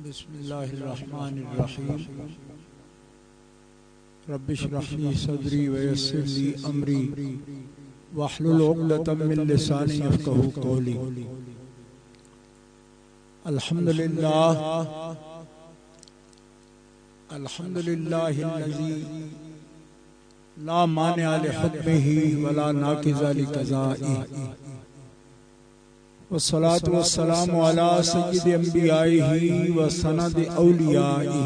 बिस्मिल्लाहिर्रहमानिर्रहीम। रब्बिश्रह ली सदरी वयस्सिर ली अमरी वहलुल उक़दतम मिन लिसानी यफ़क़हू क़ौली। अल्हम्दुलिल्लाह अल्हम्दुलिल्लाहिल्लज़ी ला मानिअ लिहुक्मिही वला नाक़िज़ लिक़ज़ाइही वस्सलातु वस्सलामु अला सय्यिदि अंबियाइही व सनदि औलियाइही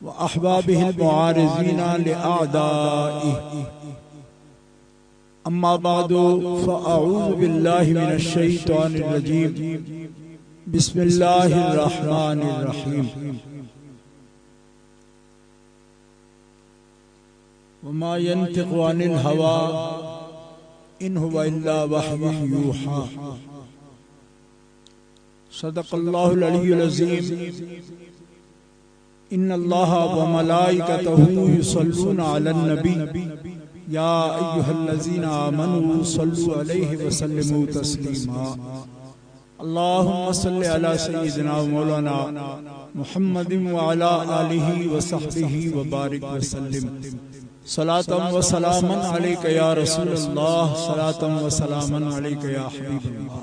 व अहबाबिहिल मुआरिज़ीना लिअअदाइही। अम्मा बअदु फ़अऊज़ु बिल्लाहि मिनश शैतानिर रजीम। बिस्मिल्लाहिर रहमानिर रहीम। वमा यंतिक़ु अनिल हवा इन हुवा इल्ला वह्युन यूहा। सदक़ल्लाहुल अलियुल अज़ीम। इन्नल्लाहा व मलाइकतहू युसल्लूना अलन नबी या अय्युहल्लज़ीना आमनू सल्लु अलैहि व सल्लिमू तस्लीमा। अल्लाहुम्मा सल्लि अला सय्यिदिना व मौलाना मुहम्मदिन व अला आलिहि व सहबिहि व बारिक व सल्लिम। सलातम व सलामन अलैका या रसूलल्लाह। सलातम व सलामन अलैका या हबीबल्लाह।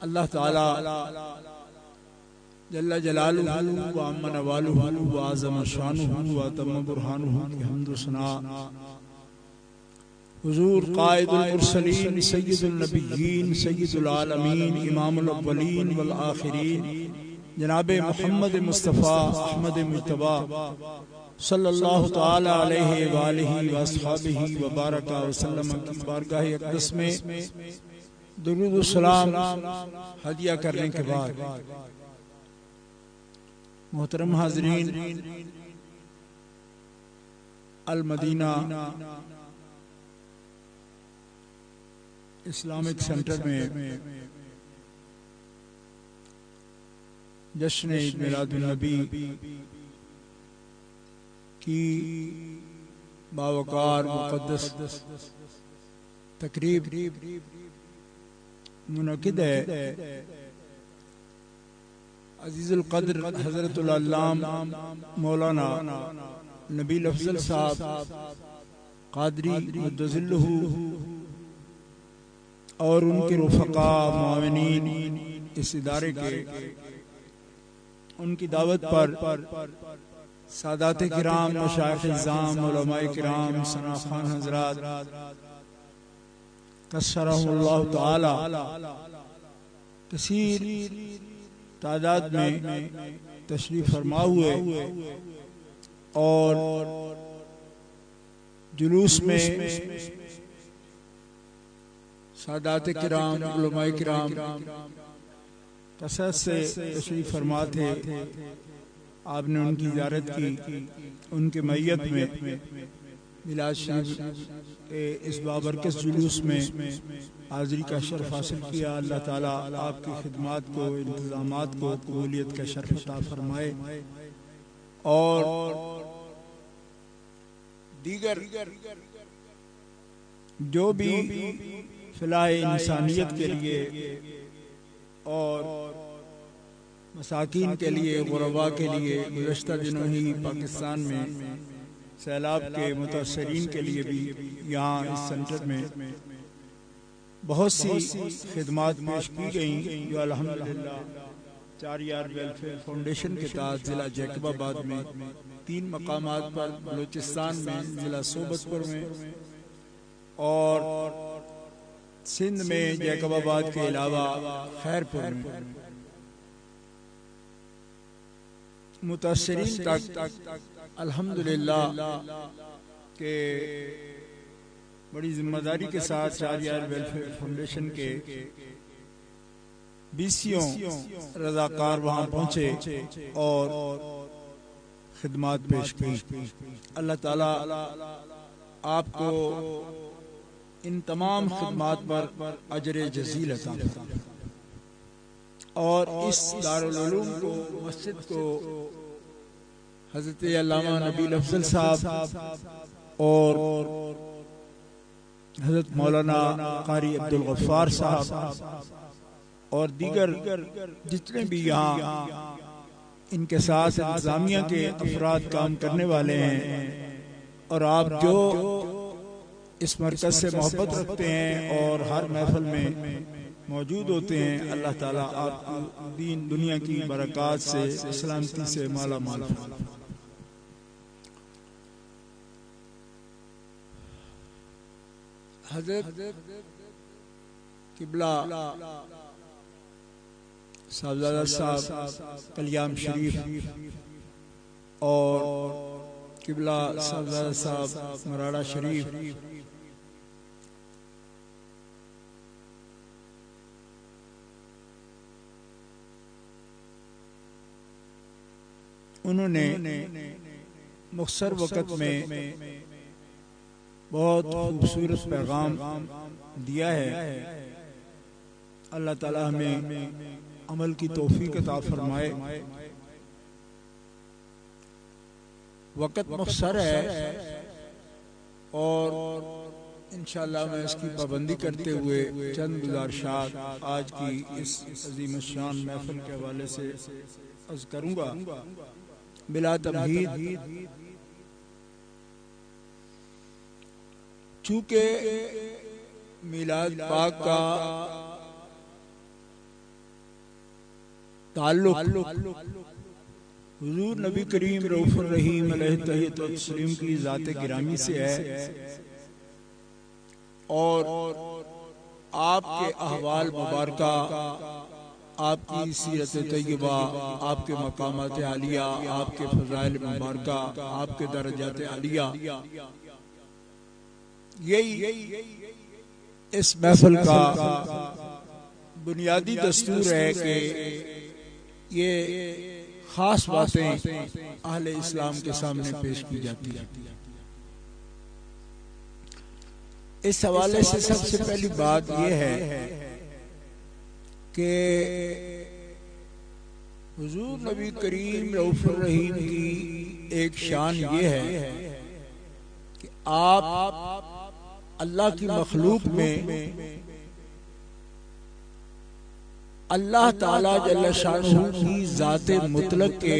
अल्लाह ताला जल्ल जलालुहु व अम्मा नवालुहु व आज़म शानुहु व तम्म बुरहानुहु की हम्द व सना हुज़ूर क़ाइदुल मुरसलीन सय्यिदुल नबिय्यीन सय्यिदुल आलमीन इमामुल अव्वलीन वल आखिरीन जनाब मुहम्मद मुस्तफ़ा अहमद मुज्तबा सल्लल्लाहु तआला अलैहि व आलिहि व अस्हाबिहि व बारका व सल्लम की बारगाह अक़दस में दुरूद व सलाम हदिया करने के बाद मोहतरम हाज़रीन, अल मदीना इस्लामिक सेंटर में जश्न ईद मिलादुन नबी की बावकार मुक़द्दस तकरीब मुनक़िद है। अज़ीज़ुल क़द्र हज़रतुल अल्लाम मौलाना नबील अफ़ज़ल साहब क़ादरी मुद्दज़िल्लुहु और उनके रुफ़क़ा मुआविनीन इस इदारे के उनकी दावत पर सादात किराम मशाइख़ इज़्ज़ाम उलमाए किराम सना खान हज़रात कस्सरहुल्लाहु तआला कसीर तादाद में तशरीफ फरमा हुए और जुलूस में सादात किराम उलमाए किराम कसरत से तशरीफ फरमा थे। आपने उनकी ज़ियारत की, उनके मैयत में मिलाद शरीफ इस बाबरकत जुलूस में हाज़िरी का शर्फ हासिल किया। अल्लाह ताला आपकी खिदमात को इंतज़ामात को कबूलियत का शर्फ अता फरमाए और दीगर जो भी फलाह इंसानियत के लिए और मसाकीन के लिए गुरबा के लिए गुज़श्ता दिनों ही पाकिस्तान में सैलाब के मुतासरीन के लिए भी यहाँ इस सेंटर में बहुत सी खिदमात पेश की गई जो अल्हम्दुलिल्लाह 4 यार वेलफेयर फाउंडेशन के तहत ज़िला जैकबाबाद में 3 मकामात पर बलूचिस्तान में ज़िला सोबतपुर में और सिंध में जैकबाबाद के अलावा खैरपुर में मुतासरीन तक अल्हम्दुलिल्लाह के बड़ी जिम्मेदारी के साथ 4 यार वेलफेयर फाउंडेशन के बीसियों रज़ाकार वहाँ पहुँचे और खिदमात पेश की। अल्लाह ताला आपको इन तमाम खिदमात पर अजर जज़ील अता फरमाए और इस दारुल उलूम को मस्जिद को हज़रत अल्लामा नबील अफ़ज़ल साहब और हज़रत मौलाना क़ारी अब्दुल गफ़्फ़ार साहब और दीगर जितने भी यहाँ इनके साथ इंतजामिया के अफराद काम करने वाले हैं, और आप जो इस मरकज़ से मोहब्बत रखते हैं और हर महफिल में मौजूद होते हैं, अल्लाह ताला आपको दीन दुनिया की बरक़ात से सलामती से माला माल फरमाए। हज़रत किबला साहबजादा साहब कल्याम शरीफ और किबला साहबजादा साहब मराड़ा शरीफ उन्होंने मुख्तसर वक़्त में बहुत खूबसूरत पैगाम दिया है। अल्लाह ताला हमें अमल की तौफीक अता फरमाए। वक़्त मुख्तसर है और इंशाअल्लाह मैं इसकी पाबंदी करते हुए चंद गुज़ारिशात आज की इस अज़ीम शान महफिल के हवाले से अर्ज़ करूँगा। बिला तमहीद, चूँकि मिलाद पाक का ताल्लुक हुजूर नबी करीम रऊफ़ुर रहीम अलैहि तहियत व तस्लीम की ज़ात गिरामी से है और आपके अहवाल मुबारका, आपकी सीरत तय्यबा, आपके मकामात आलिया, आपके फ़ज़ाइल मुबारका, आपके दरजात आलिया, यही इस महफिल का बुनियादी दस्तूर है कि ये खास बातें अहले इस्लाम के सामने पेश की जाती है। इस हवाले से सबसे पहली बात यह है कि हुजूर नबी करीम रऊफ़ुर रहीम की एक शान ये है कि आप अल्लाह की मखलूक में अल्लाह ताला जल्ल शानहू की ज़ाते मुतलक के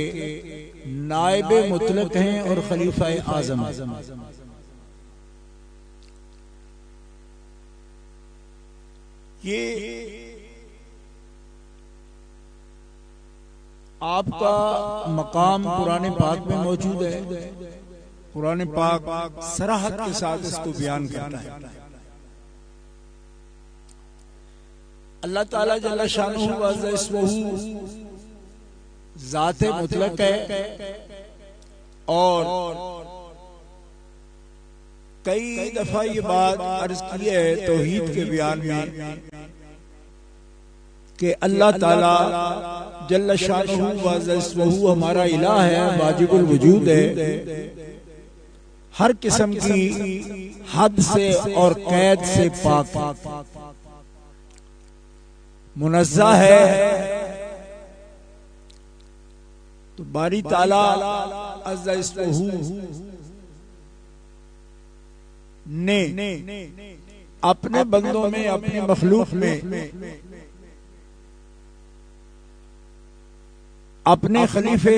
नायबे मुतलक हैं और खलीफाए आज़म हैं। ये आपका मकाम कुरान पाक में मौजूद है। कुरान पाक सराहत के साथ इसको बयान करता है। अल्लाह ताला जल्ल शानहू व इस्मुहू ज़ाते मुतलक है और कई दफा ये बात अर्ज की है तौहीद के बयान में कि अल्लाह ताला जल्ल शानहू व इस्मुहू हमारा इलाह है, वाजिबुल वजूद है, हर किस्म की हद से और कैद से पाक मुनज़्ज़ह है। तो बारी ताला अज़्ज़ा इस्मुहू ने अपने बंदों में, अपनी मखलूक में अपने खलीफे,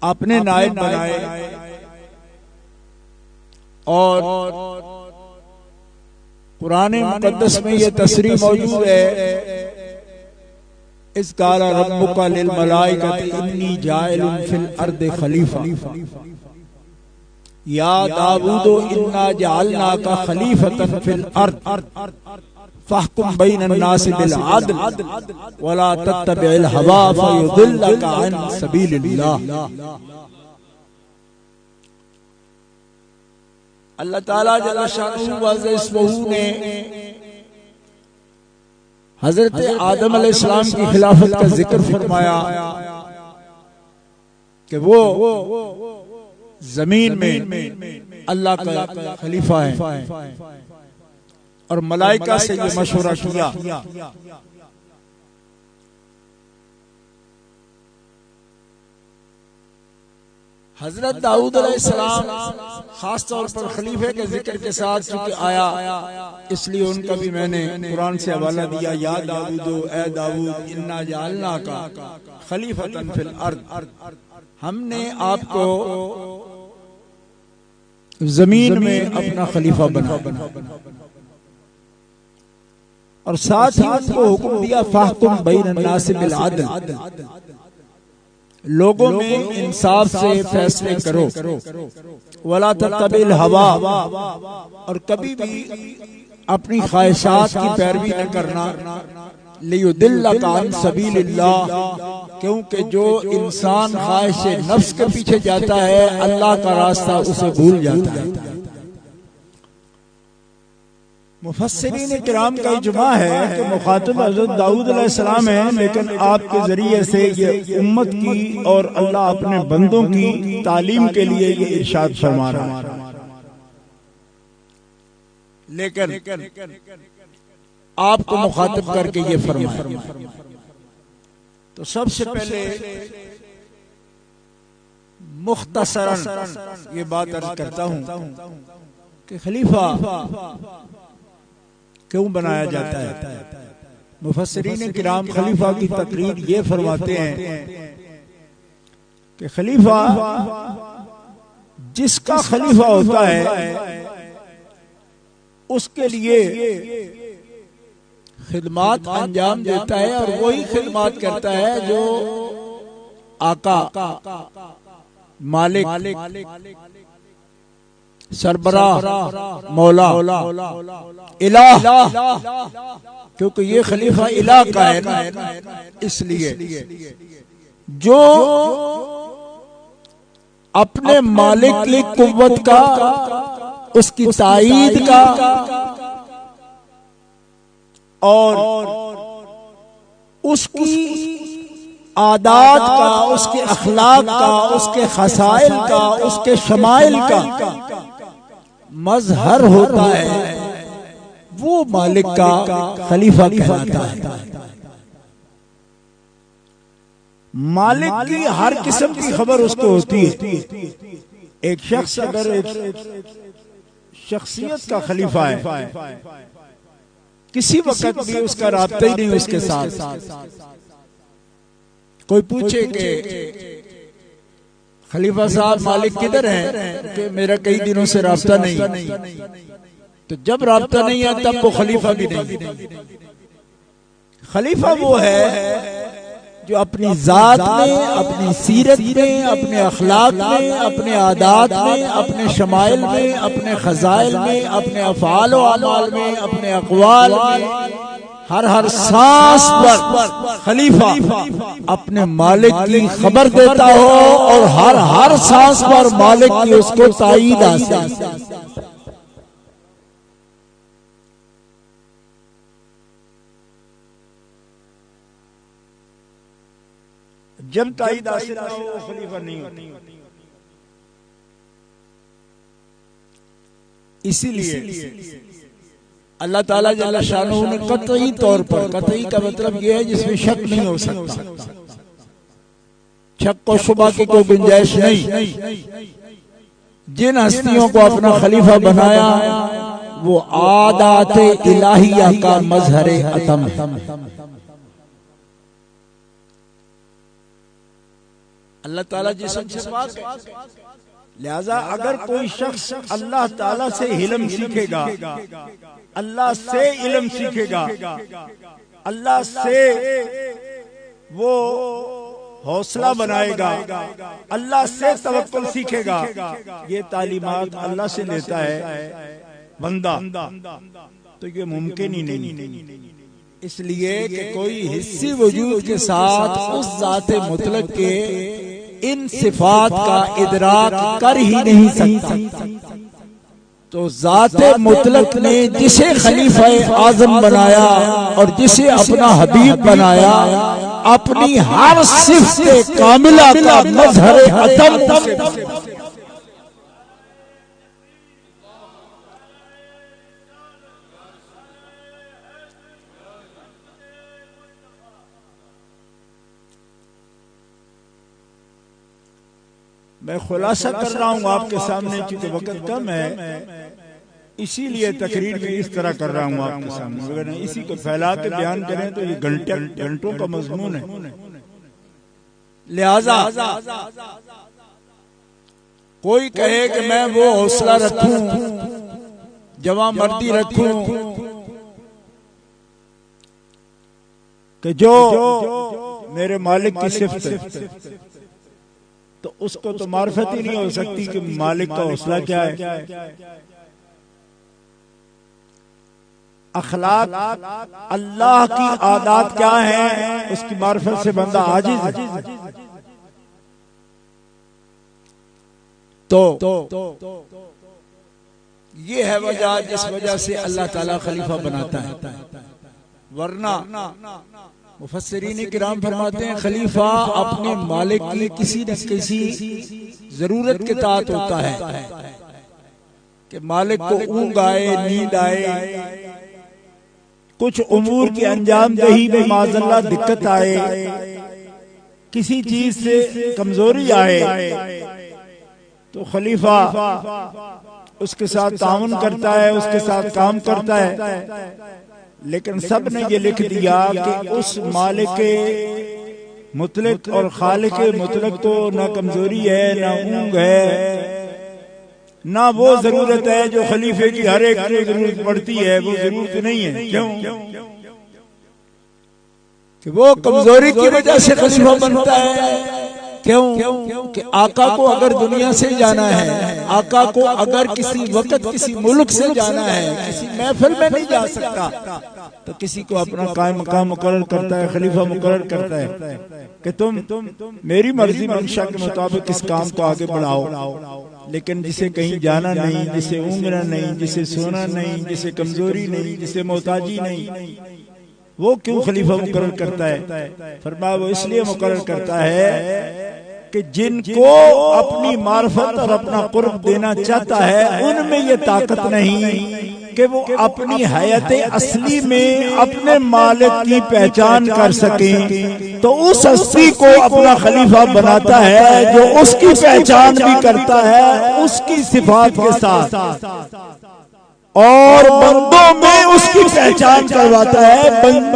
अपने नायब बनाए और कुरान मुक़द्दस में यह तस्रीह मौजूद है, इस काला रब्बुका लिल मलाइकति इन्नी जाइलुन फिल अर्दि खलीफा या दाऊद इन्ना जअलनाका खलीफतन फिल अर्द फहकुम बैनन नास बिल अदल वला तत्तबिल हवा फयुदिल्लका अन सबीलिल्लाह। अल्लाह ताला जल्ल शानहू व इस्मुहू ने हजरत आदम अलैहिस्सलाम की खिलाफत का जिक्र फरमाया कि वो जमीन में अल्लाह का खलीफा है और मलाइका से ये मशवरा किया हजरत दाऊद अलैहिस्सलाम खास तौर पर खलीफे के जिक्र के साथ चूंकि आया, इसलिए उनका भी मैंने कुरान से हवाला दिया। या दाऊद, ए दाऊद, इन्ना जालना का खलीफतन फिल अर्द, हमने आपको जमीन में अपना खलीफा बनाया। और साथ ही उनको हुक्म दिया फाहकुम बैन नास बिल अदल, लोगों में इंसाफ से फैसले करो। वला तत्तबिल हवा, और कभी भी अपनी ख्वाहिशात की पैरवी न करना। लियुदिल्लका अन सबीलिल्लाह, क्योंकि जो इंसान ख्वाहिश नफ्स के पीछे जाता है अल्लाह का रास्ता उसे भूल जाता है। मुफस्सिरीन किराम का इजमा है कि मुखातिब हज़रत दाऊद अलैहिस्सलाम है, लेकिन आपके जरिए से ये उम्मत की और अल्लाह अपने बंदों की तालीम के लिए ये इरशाद फरमा रहा है। लेकिन आपको मुखातिब करके ये फरमाया। तो सबसे पहले मुख्तसरन ये बात अर्ज करता हूं कि खलीफा क्यों बनाया जाता है। मुफस्सिरीन किराम खलीफा की तकरीर ये फरमाते हैं कि खलीफा जिसका खलीफा होता है उसके लिए खिदमत अंजाम देता है, और वही खिदमत करता है जो आका, मालिक, सरबराह, मौला, इलाह, क्योंकि ये खलीफा इलाह का है ना, इसलिए जो अपने मालिक की कुव्वत का, उसकी ताईद का और उसकी आदात का, उसके अखलाक का, उसके खसाइल का, उसके शमाइल का मजहर होता है, वो मालिक का खलीफा कहलाता है। मालिक की हर किस्म की खबर उसको होती है। एक शख्स अगर एक शख्सियत का खलीफा है, किसी वक्त भी उसका राब्ता ही नहीं उसके साथ। कोई पूछे कि खलीफा साहब मालिक किधर है, कि मेरा कई दिनों से राब्ता नहीं, तो जब राब्ता नहीं है तब वो खलीफा भी नहीं। खलीफा वो है जो अपनी जात में, अपनी सीरत में, अपने अखलाक में, अपने आदात में, अपने शमाइल में, अपने खजाइल में, अपने अफ़आल व अमाल में, अपने अक़वाल में, हर सांस पर खलीफा अपने मालिक की खबर देता हो, और हर सांस पर मालिक की उसको ताईद हासिल। जब ताईद हासिल ना हो वो खलीफा नहीं होता। इसीलिए अल्लाह ताला जल्ल शानहू ने कतई तौर पर, कतई का मतलब यह है जिसमें शक नहीं हो सकता, शक और शुबा की कोई गुंजाइश नहीं, जिन हस्तियों को अपना खलीफा बनाया वो आदात इलाहिया का मजहर अतम है। अल्लाह ताला जिसम पाक है, लिहाजा अगर कोई शख्स अल्लाह ताला से इल्म सीखेगा, अल्लाह से इल्म सीखेगा, अल्लाह से वो हौसला बनाएगा, अल्लाह से तवक्कुल सीखेगा, ये तालीमात अल्लाह से लेता है बंदा, तो ये मुमकिन ही नहीं। इसलिए कि कोई हिस्सी वजूद के साथ उस ज़ाते मुतलक के इन सिफात का इदराक कर ही नहीं सकता। तो ज़ाते मुतलक ने जिसे खलीफा आज़म बनाया और जिसे अपना हबीब बनाया, अपनी हर सिफ़त कामिला का मज़हर अतम मैं खुलासा कर रहा हूँ आपके सामने, चूंकि वक्त कम है इसीलिए तकरीर में इस तरह कर रहा हूँ आपके सामने। अगर इसी को फैला के बयान करें तो ये घंटों का मजमून है। लिहाजा कोई कहे कि मैं वो हौसला रखूं, जवां मर्दी रखूं कि जो मेरे मालिक की सिफ्त है, तो उसको तो मार्फत ही नहीं हो सकती कि मालिक का हौसला क्या है। अखलाक अल्लाह की आदत क्या है, उसकी मार्फत से बंदा आजिज है। तो ये है वजह जिस वजह से अल्लाह ताला खलीफा बनाता है। वरना मुफस्सिरीन किराम फरमाते हैं खलीफा अपने मालिक की किसी न किसी जरूरत के तहत होता है कि मालिक को ऊँघ आए, नींद आए, कुछ उमूर की अंजाम दही में माज़अल्लाह दिक्कत आए, किसी चीज से कमजोरी आए, तो खलीफा उसके साथ ताउन करता है, उसके साथ काम करता है। लेकिन सब ने ये लिख दिया कि उस मालिक के मुतलक और खालिक के मुतलक तो ना कमजोरी है, ना ऊँघ है, ना वो जरूरत है जो खलीफे की हर एक को जरूरत पड़ती है, वो जरूरत नहीं है। क्यों कि वो कमजोरी की वजह से खलीफा बनता है। क्यों कि आका को अगर दुनिया से जाना है, आका को अगर किसी वक्त किसी मुल्क से जाना है, किसी महफिल में नहीं जा सकता, तो किसी को अपना कायम मकाम मुकर्रर करता है, खलीफा मुकर्रर करता है कि तुम मेरी मर्जी मंशा के मुताबिक इस काम को आगे बढ़ाओ। लेकिन जिसे कहीं जाना नहीं, जिसे ऊँघना नहीं, जिसे सोना नहीं, जिसे कमजोरी नहीं, जिसे मोहताजी नहीं, वो क्यों खलीफा मुकर्रर करता है? फरमाया वो इसलिए मुकर्रर करता है कि जिनको अपनी मार्फत और अपना कुर्ब देना चाहता है उनमें ये ताकत नहीं कि वो अपनी हयात असली में अपने मालिक की पहचान कर सकें। तो उस हस्ती को अपना खलीफा बनाता है जो उसकी पहचान भी करता है उसकी सिफात के साथ, और बंदों में उसकी पहचान करवाता है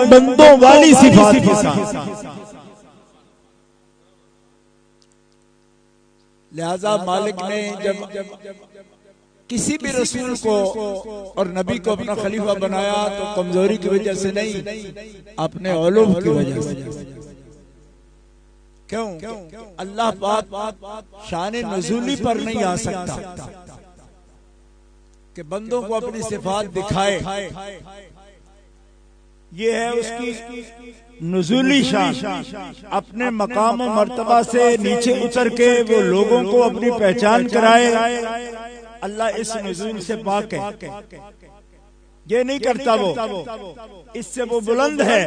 बंदों वाली सिफात के साथ। लिहाजा मालिक ने जब किसी भी रसूल को और नबी को अपना खलीफा बनाया तो कमजोरी की वजह से नहीं, अपने औलूम की वजह से। क्यों? अल्लाह पाक शान नुज़ूली पर नहीं आ सकता कि बंदों को अपनी सिफात दिखाए। ये है उसकी नुज़ूली शान, अपने मकाम और मर्तबा से नीचे उतर के वो लोगों को अपनी पहचान कराए। अल्लाह इस नुज़ूल से पाक है, ये नहीं करता वो, इससे वो बुलंद है।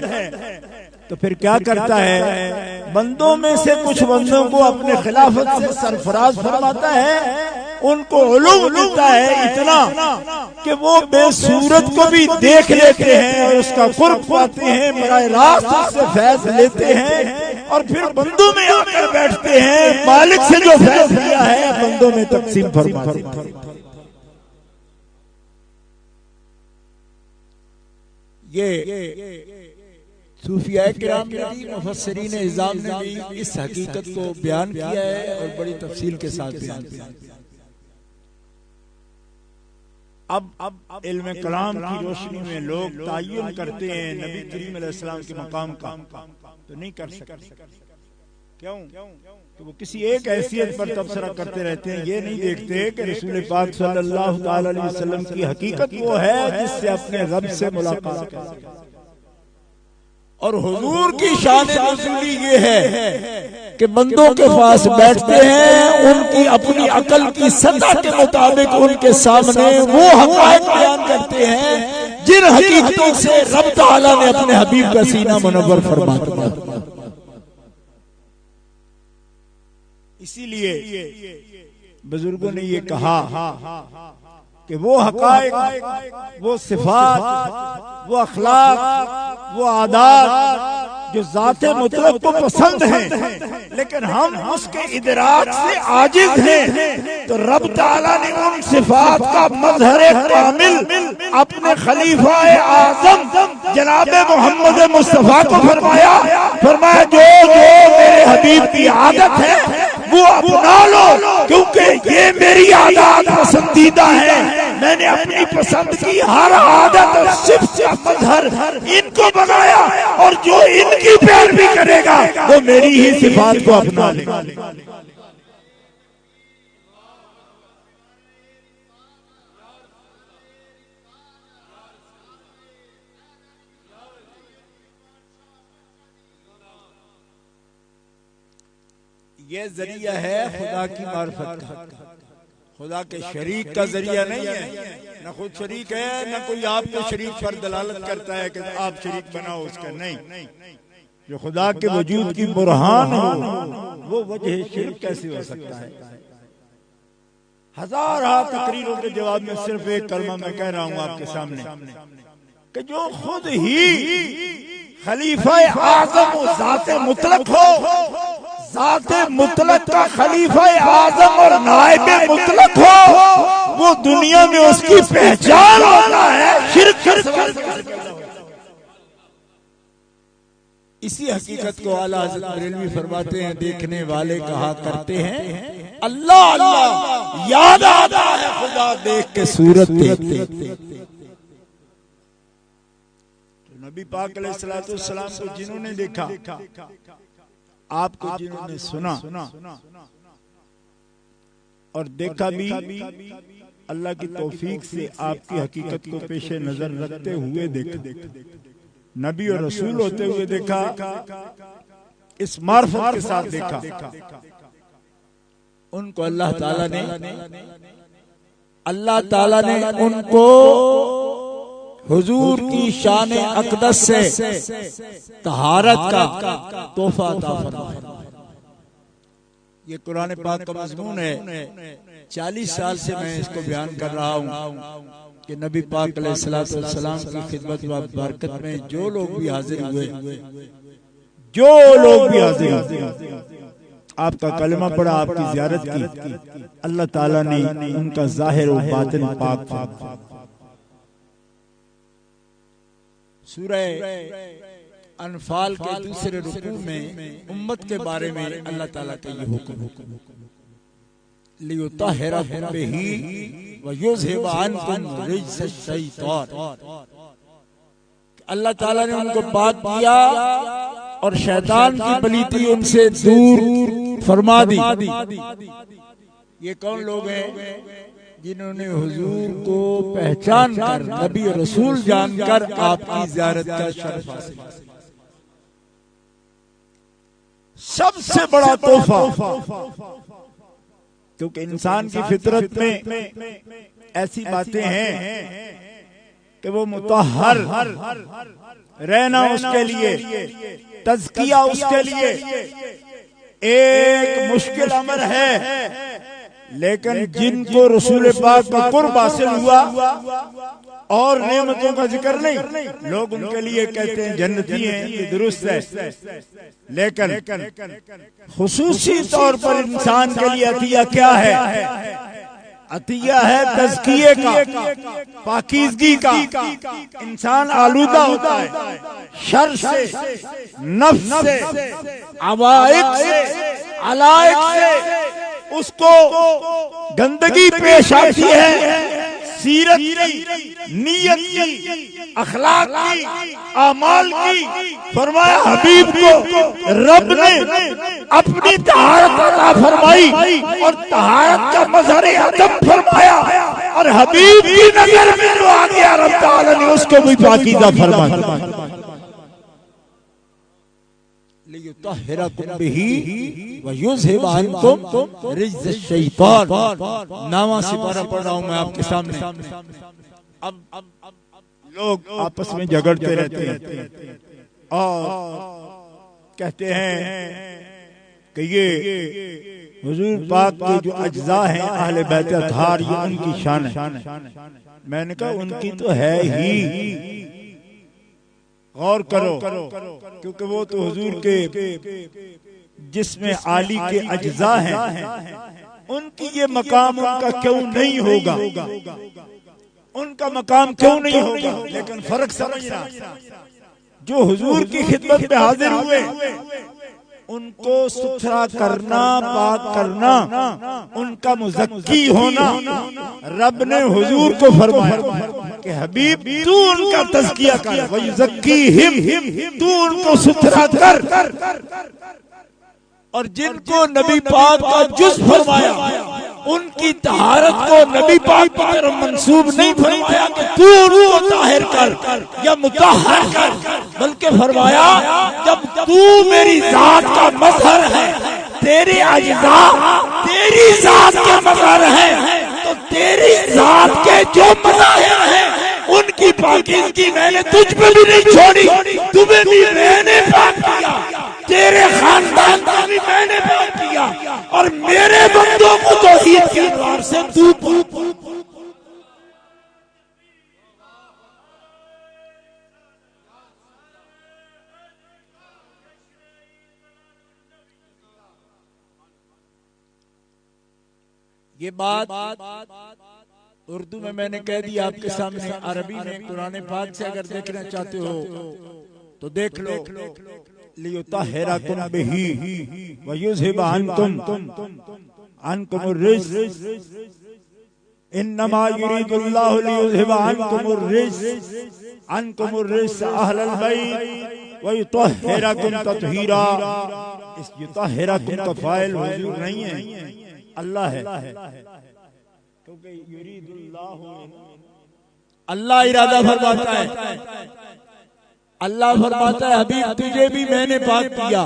तो फिर क्या करता है? बंदों में से कुछ बंदों को अपने खिलाफत से सरफराज फरमाता है, उनको उलूम मिलता है इतना कि वो बेसूरत को भी देख लेते हैं और उसका कुर्ब पाते हैं, बराह रास्त उससे फैज़ लेते हैं, और फिर बंदों में आकर बैठते हैं, मालिक से जो फैज़ लिया है बंदों में तकसीम फरमाते हैं। ये सूफिया किराम ने भी, मुफस्सिरीन इज़ाम ने भी इस हकीकत को बयान किया है और बड़ी तफसील के साथ बयान किया। अब इल्म कलाम की रोशनी में लोग ताय्युन करते हैं नबी करीम अलैहिस्सलाम के मकाम का, तो नहीं कर सकते। क्यों? तो वो किसी एक हैसियत पर तबसरा करते रहते हैं, ये नहीं देखते कि रसूल पाक सल्लल्लाहु ताला अलैहि वसल्लम की हकीकत वो है जिससे अपने रब से मुलाकात कर। और हुजूर की शान नुज़ूली ये है कि बंदों के पास बैठते हैं, उनकी अपनी अकल की सतह के मुताबिक उनके सामने वो हक़ाइक़ बयान करते हैं जिन हकीकतों से रब ताला ने अपने हबीब का सीना मुनव्वर फरमा दिया। इसीलिए बुजुर्गों ने ये कहा कि वो हक़ाइक़, वो सिफात, वो अखलाक, वो आदात जो ज़ाते मुतलक को पसंद हैं, लेकिन हम उसके इदराक से आजिज हैं। तो रब ताला ने उन सिफात का मज़हर कामिल अपने खलीफा आज़म जनाब मोहम्मद मुस्तफ़ा को फरमाया जो मेरे हबीब की आदत है वो अपना लो, क्योंकि ये मेरी आदत पसंदीदा है। मैंने अपनी पसंद की हर आदत और सिर्फ मजहर इनको बनाया, और जो इनकी पैरवी करेगा वो मेरी ही सिफात को अपना लेगा। ये जरिया है खुदा की मार्फत का, खुदा के शरीक का जरिया नहीं है। न खुद शरीक है, न कोई आपके शरीक पर दलालत करता है कि आप शरीक बनाओ उसका, नहीं। जो खुदा के वजूद की बुरहान हो वो वजह शिर्क कैसे हो सकता है? हजार तकरीरों के जवाब में सिर्फ एक कलमा मैं कह रहा हूं आपके सामने कि जो खुद ही खलीफा आज़म और ज़ाते मुतलक हो, ज़ाते मुतलक का खलीफा आज़म और नाइब मुतलक हो, वो दुनिया में उसकी पहचान होना है। शिर्क इसी हकीकत को आला हज़रत बरेलवी फरमाते हैं, देखने वाले कहा करते हैं अल्लाह अल्लाह, याद आता है खुदा देख के सूरत देखते। नबी पाक अलैहिस्सलाम को जिन्होंने देखा, आपको जिन्होंने सुना और देखा भी, अल्लाह की तौफीक से आपकी हकीकत को पेशे नजर रखते हुए देखा, नबी और रसूल होते हुए देखा, इस मार्फत के साथ देखा। उनको अल्लाह ताला ने उनको हुजूर की शान अक़दस से तहारत का तोहफा अता फरमाया। ये कुरान पाक का मज़मून है। 40 साल से मैं इसको बयान कर रहा हूँ कि नबी पाक अलैहिस्सलाम की खिदमत व बरकत में जो लोग भी हाजिर हुए, आपका कलमा पढ़ा, आपकी ज़ियारत की, अल्लाह ताला ने उनका ज़ाहिर और बातिन पाक फरमाया। सूरह अनफाल के दूसरे रुकू में उम्मत के बारे में अल्लाह ताला का ये हुक्म, लियुतहिरकुम बिही व युज़हिब अन्कुम रिज्स अश-शैतान। अल्लाह ताला ने उनको पाक किया और शैतान की पलीती उनसे दूर फरमा दी। ये कौन लोग हैं? जिन्होंने हुजूर को पहचान कर, नबी और रसूल जानकर आपकी ज़ियारत का शर्फ हासिल। सबसे बड़ा तोहफा, क्योंकि इंसान की फितरत में ऐसी बातें हैं कि वो मुतहर रहना उसके लिए, तज़किया उसके लिए एक मुश्किल अमर है। लेकिन जिनको रसूल पाक का कुर्ब हासिल हुआ और नेमतों का जिक्र नहीं, लोग उनके लिए कहते हैं जन्नती हैं, ये दुरुस्त है। लेकिन खुसूसी तौर पर इंसान के लिए अतिया क्या है? अतिया है तज़किये का, पाकीज़गी का। इंसान आलूदा होता है शर से, नफ्स से, अवाइक से, अलाइक से, उसको गंदगी पेश आती है। सीरत की, नीयत की, अखलाक की, आमाल की। फरमाया हबीब को रब ने अपनी तहारत अता फरमाई और तहारत का मज़हर अदब फरमाया, और हबीब की नजर में जो आ गया रब ताला ने उसको भी पाकीज़ा फरमाया। लियुतहिरकुम बिही व युज़हिब अन्कुम रिज्स अश-शैतान। नामा सिपारा पढ़ रहा हूं मैं आपके सामने। अब लोग आपस में झगड़ते रहते हैं और कहते हैं कि ये हुजूर पाक के जो अज्जा हैं अहले बैत अतहार, ये उनकी शान है। मैंने कहा उनकी तो है ही, गौर करो, क्योंकि वो तो हुजूर के जिसमें आली के अज्जा हैं, उनकी ये मकाम उनका क्यों नहीं होगा, उनका मकाम क्यों नहीं होगा। लेकिन फर्क समझना, जो हुजूर की खिदमत में हाजिर हुए उनको सुथरा करना, पाक करना, उनका मुज़क्की होना, रब ने हुजूर को फरमाया कि हबीब तू उनका तज़किया कर, वयुज़क्कीहिम, तू उनको सुथरा कर। और जिनको नबी पाक का जुज़ फरमाया, उनकी तहारत को नबी पाक की तरफ मंसूब नहीं फरमाया कि तू उनको ताहिर कर या मुताहर कर, बल्कि फरमाया जब तू मेरी जात का मज़हर है, तेरे अज्जा तेरी जात के मज़हर है, तो तेरी जात के जो मज़ाहिर हैं उनकी पाकीज़गी मैंने तुझ पे भी नहीं छोड़ी, तुम्हें भी मैंने पाक किया, तेरे खानदान का भी मैंने पाक किया, और मेरे बंदों को तौहीद के द्वार से तू ये बात उर्दू में मैंने कह दी आपके सामने, अरबी में कुरान पाक से अगर देखना चाहते हो तो देख लो। लियुतहिरकुम बिही व युज़हिबा अन्कुम अर्रिज्स, इन्नमा युरीदुल्लाहु लियुज़हिबा अन्कुम अर्रिज्स अहलल बैत व युतहिरकुम तत्हीरा। इस युतहिरकुम का फाइल हुजूर नहीं है, अल्लाह है, क्योंकि युरीदुल्लाहु, अल्लाह इरादा फरमाता है, अल्लाह फरमाता है हबीब तुझे भी मैंने पाक किया,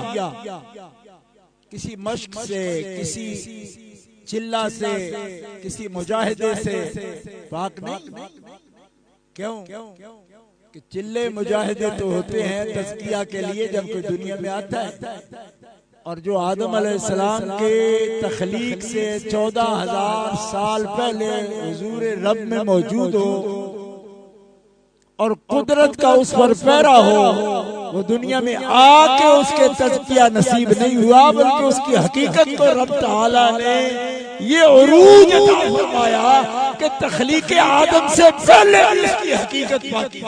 किसी मश्क से, किसी चिल्ला से, किसी मुजाहिदे से पाक नहीं। क्यों कि चिल्ले मुजाहिदे तो होते हैं तज़किया के लिए जब कोई दुनिया में आता है, और जो आदम अलैहिस्सलाम के तख्लीक से 14,000 साल पहले हुजूर रब में मौजूद हो और कुदरत का उस पर पैरा हो, वो दुनिया में आके उसके तज़किया नसीब नहीं हुआ, बल्कि उसकी हकीकत को रब तआला ने ये उरूज अता फरमाया कि तख्लीक आदम से पहले उसकी हकीकत बाकी।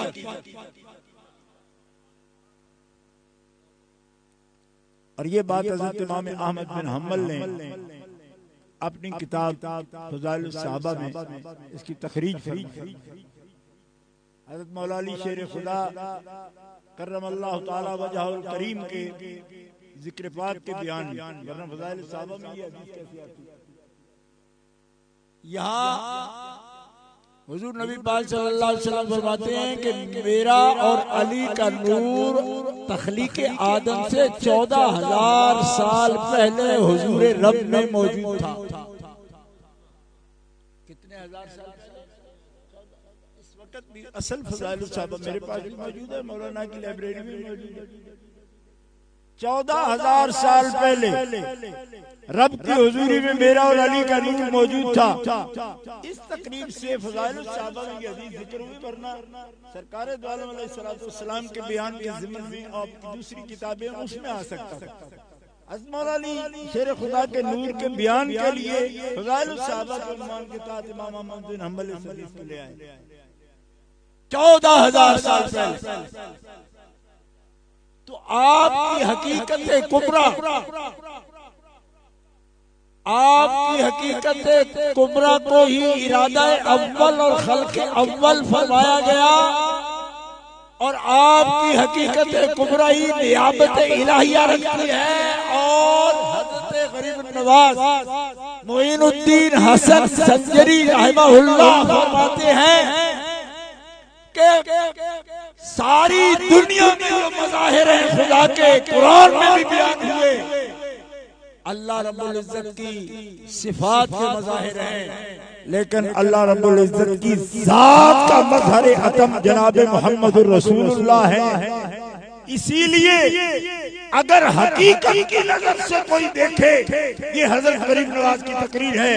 और ये बात हज़रत इमाम अहमद बिन हम्बल ने अपनी किताब फ़ज़ाइलुस सहाबा में इसकी तखरीज फरमाई। हज़रत मौला अली शेर खुदा करमल्लाहु ताला वजहुल करीम के जिक्र पाक के बयान में, वरना फ़ज़ाइलुस सहाबा में ये हदीस कैसे आती है। यहाँ हुजूर नबी पाक सल्लल्लाहु अलैहि वसल्लम फरमाते हैं कि मेरा और अली का नूर तख्लीक आदम से 14,000 साल पहले हुजूर रब में मौजूद था। कितने हजार साल? इस वक्त भी असल फ़ज़ाइलुस सहाबा मेरे पास भी मौजूद है, मौलाना की लाइब्रेरी में मौजूद है। 14,000 साल पहले रब की हुजूरी में मेरा और अली का नूर मौजूद था। इस तकरीब से फ़ज़ाइलुस सहाबा में ये हदीस जिक्र हुई, वरना सरकार दो आलम अलैहिस्सलाम के बयान के ज़िम्न में आपकी दूसरी किताबें उसमें आ सकता था। हज़रत मौला अली शेर खुदा के नूर के बयान के लिए फ़ज़ाइलुस सहाबा के उन्वान के तहत इमाम अहमद बिन हम्बल इस हदीस को ले आए 14,000 साल पहले। तो आपकी हकीकत कुबरा, आपकी हकीकत कुबरा को ही इरादा अव्वल और खल्क अव्वल फरमाया गया, और आपकी हकीकत कुबरा ही नियाबत इलाहिया रखती है। और हज़रत गरीब नवाज मोइनुद्दीन हसन संजरी रहमहुल्लाह फरमाते हैं कि सारी दुनिया में जो मज़ाहिर हैं खुदा के कुरान में भी बयान हुए, अल्लाह रब्बुल इज्जत की सिफात के मज़ाहिर हैं, लेकिन अल्लाह रब्बुल इज्जत की ज़ात का मज़हर अतम जनाब मुहम्मदुर रसूलुल्लाह है। इसीलिए अगर हकीकत की नजर से कोई देखे, ये हजरत गरीब नवाज की तकरीर है,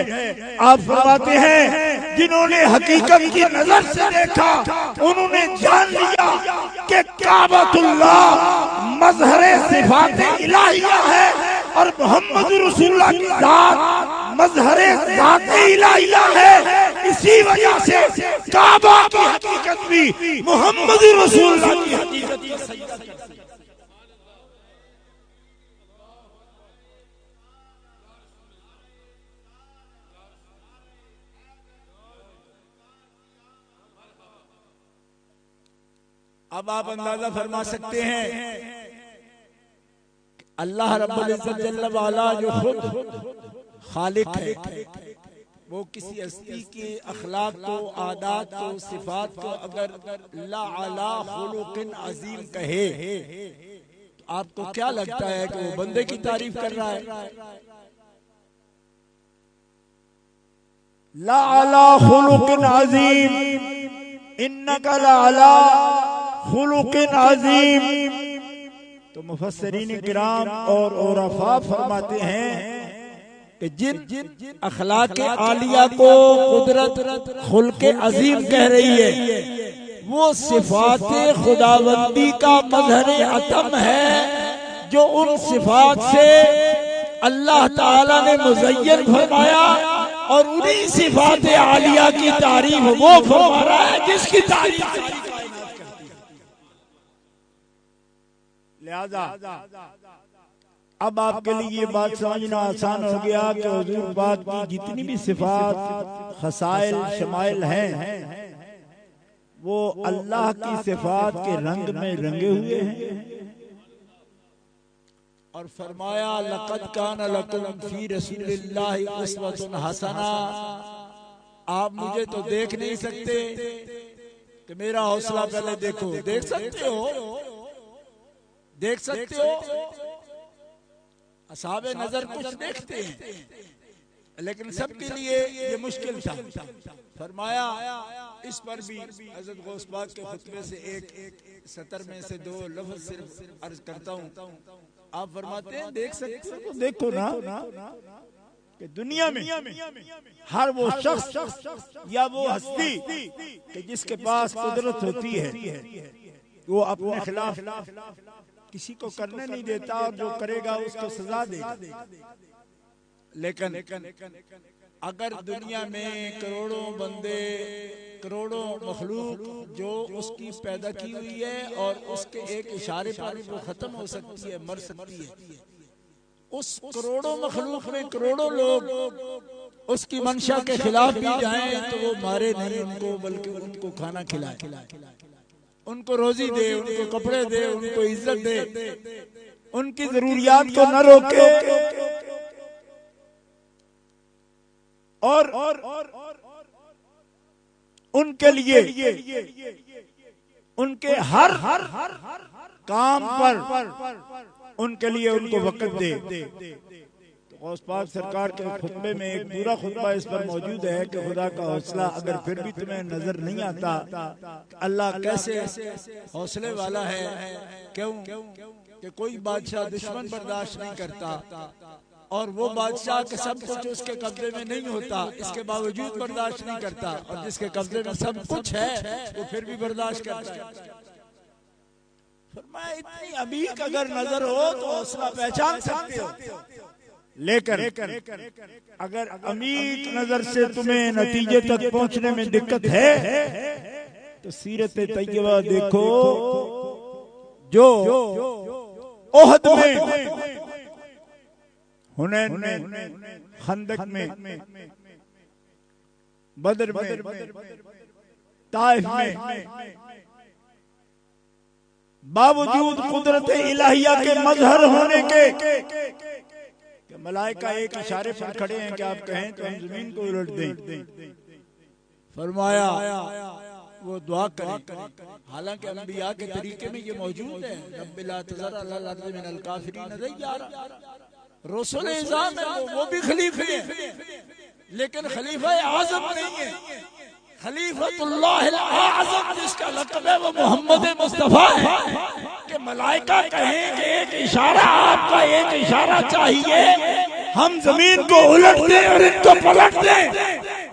आप फरमाते हैं जिन्होंने हकीकत की नजर से देखा उन्होंने जान लिया कि काबतुल्लाह मजहरे सिफाते इलाहिया है और मोहम्मद रसूलुल्लाह की जात मजहरे जाते इलाहिया है। इसी वजह से काबा की हकीकत भी मोहम्मद रसूलुल्लाह की हकीकत। अब आप अंदाजा फरमा सकते हैं अल्लाह रब्बुल इज्जत जल्ल वाला जो खुद खालिक है, वो किसी हस्ती के अखलाक को, आदात को, सिफात को अगर ला अला खुलुकिन अजीम कहे तो आपको क्या लगता है कि वो बंदे की तारीफ कर रहा है? ला अला खुलुकिन अजीम इन्नका ला अला खुलुकिन अजीम। तो मुफस्सिरीन किराम और उरफा फरमाते हैं कि जिन अखलाक आलिया को कुदरत खुल्के अजीम कह रही है, वो सिफाते खुदाबंदी का मजहरे अतम है जो उन सिफात से अल्लाह ताला ने मुज़य्यन फरमाया और उन्हीं सिफाते आलिया की तारीफ वो फरमा रहा है जिसकी तारीफ। लिहाजा अब आपके लिए ये बात समझना आसान हो गया कि हुजूर पाक की जितनी भी सिफात, खसाइल, शमाइल हैं वो अल्लाह की सिफात के रंग में रंगे हुए हैं। और फरमाया लक़द कान लकुम फी रसूलिल्लाहि उस्वतुन हसना। आप मुझे तो देख नहीं सकते कि मेरा हौसला पहले देखो। देख सकते हो, देख सकते हो, असहाबे नजर कुछ देखते हैं, लेकिन सबके लिए ये मुश्किल था। फरमाया इस पर भी हज़रत गौस पाक के खुतबे से एक सतर में से दो लफ्ज सिर्फ अर्ज करता हूँ। आप फरमाते हैं देख सकते हो, तो देखो ना कि दुनिया में हर वो शख्स या वो हस्ती कि जिसके पास कुदरत होती है वो अपने खिलाफ किसी को करने नहीं देता और जो करेगा उसको सजा देगा। लेकिन अगर दुनिया में करोड़ों बंदे, करोड़ों मखलूक जो उसकी पैदा की हुई है और उसके एक इशारे पर वो खत्म हो सकती है, मर सकती है, उस करोड़ों मखलूक में करोड़ों लोग उसकी मंशा के खिलाफ भी जाएं तो वो मारे नहीं उनको, बल्कि उनको खाना खिलाए, उनको रोजी दे, उनको कपड़े दे, उनको इज्जत दे, उनकी जरूरियात को न रोके और उनके लिए उनके हर काम पर उनके लिए उनको वक्त दे। गौस पाक सरकार के खुतबे में एक पूरा खुतबा इस पर मौजूद है कि खुदा का हौसला अगर फिर भी तुम्हें नजर नहीं आता, अल्लाह कैसे हौसले वाला है। क्यों कि कोई बादशाह दुश्मन बर्दाश्त नहीं करता और वो बादशाह के सब कुछ उसके कब्जे में नहीं होता, इसके बावजूद बर्दाश्त नहीं करता, और जिसके कब्जे में सब कुछ है वो फिर भी बर्दाश्त करता है। फरमाया इतनी अमीक अगर नजर हो तो हौसला पहचान सकते हो, लेकिन अगर अमीक नजर से तुम्हें नतीजे तक पहुंचने में दिक्कत है तो सीरत तैयबा देखो जो ओहद में, हुनैन में, खंदक में, बदर में, ताइफ में, बावजूद कुदरत इलाहिया के मजहर होने के मलाइका एक इशारे पर खड़े हैं कि आप कहें तो हम जमीन को उलट दें। फरमाया वो दुआ करें। हालांकि अंबिया के तरीके में ये मौजूद है, रब्बिल ला तज़र अलल अर्ज़ि मिनल काफ़िरीन दय्यारा। रसूल इज़ाम है, वो भी खलीफे हैं, लेकिन खलीफा आज़म नहीं है। खलीफतुल्लाह आज़म जिसका लक़ब है वो मोहम्मद मुस्तफ़ा है कि मलाइका कहें कि एक इशारा, आपका एक इशारा चाहिए, हम जमीन को उलट दें और इनको पलट दें,